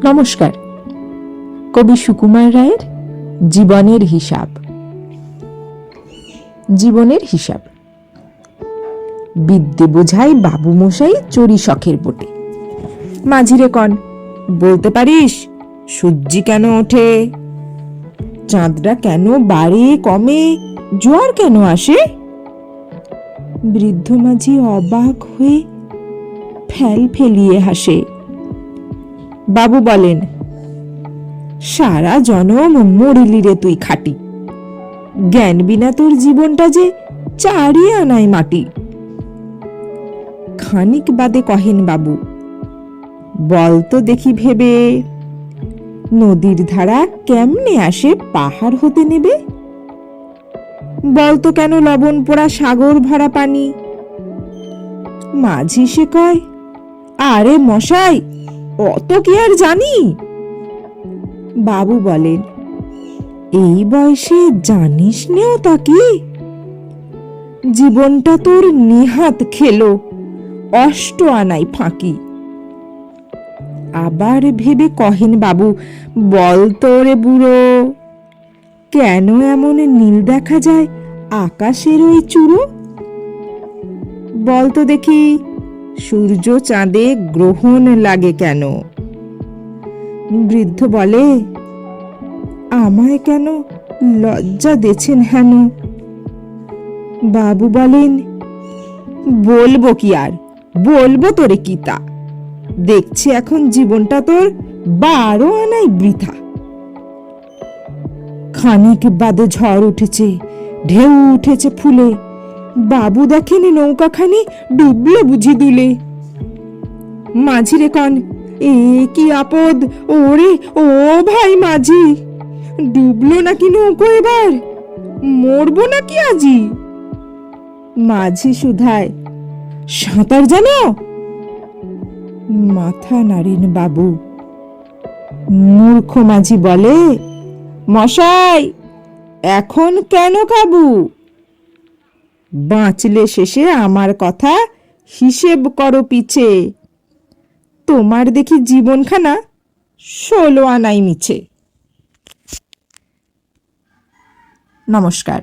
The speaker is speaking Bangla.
নমস্কার। কবি সুকুমার রায়ের জীবনের হিসাব। জীবনের হিসাব। বিদ্যে বোঝাই বাবু মশাই চড়ি শখের বটে। মাঝিরে কন, বলতে পারিস সূর্যি কেন ওঠে? চাঁদটা কেন বাড়ে কমে? জোয়ার কেন আসে? বৃদ্ধ মাঝি অবাক হয়ে ফেল ফেলিয়ে হাসে। বাবু বলেন, সারা জনম মরিলি রে তুই খাটি, জ্ঞান বিনা তোর জীবনটা যে চারি আনাই মাটি। খানিক বাদে কহেন বাবু, বলতো দেখি ভেবে, নদীর ধারা কেমনে আসে পাহাড় হতে নেবে? বলতো কেন লবণ পোড়া সাগর ভরা পানি? মাঝি সে কয়, আরে মশাই, অত কি আর জানি? বাবু বলেন, এই বয়সে জানিস নেও তা কি? জীবনটা তোর নিহাত খেলো, অষ্ট আনাই ফাঁকি। আবার ভেবে কহেন বাবু, বলতো রে বুড়ো, কেন এমন নীল দেখা যায় আকাশের ওই চূড়ো? বলতো দেখি, সূর্য চাঁদে গ্রহণ লাগে কেন? বৃদ্ধ বলে, আমায় কেন লজ্জা দেছেন হেন? বাবু বলেন, বলবো কি আর, বলবো তোরে কি তা, দেখছি এখন জীবনটা তোর 12 আনাই বৃথা। খানিক বাদে ঝড় উঠেছে, ঢেউ উঠেছে ফুলে, বাবু দেখেনি নৌকাখানি ডুবলো বুঝি দুলে। মাঝিরে কন, এ কি আপদ, ওরে ও ভাই মাঝি, ডুবলো নাকি নৌকো এবার, মরবো নাকি আজি? মাঝি শুধায়, সাঁতার জানো? মাথা নাড়েন বাবু। মূর্খ মাঝি বলে, মশাই, এখন কেন কাবু? বাঁচলে শেষে আমার কথা হিসেব করো পিছে, তোমার দেখি জীবনখানা 16 আনাই মিছে। নমস্কার।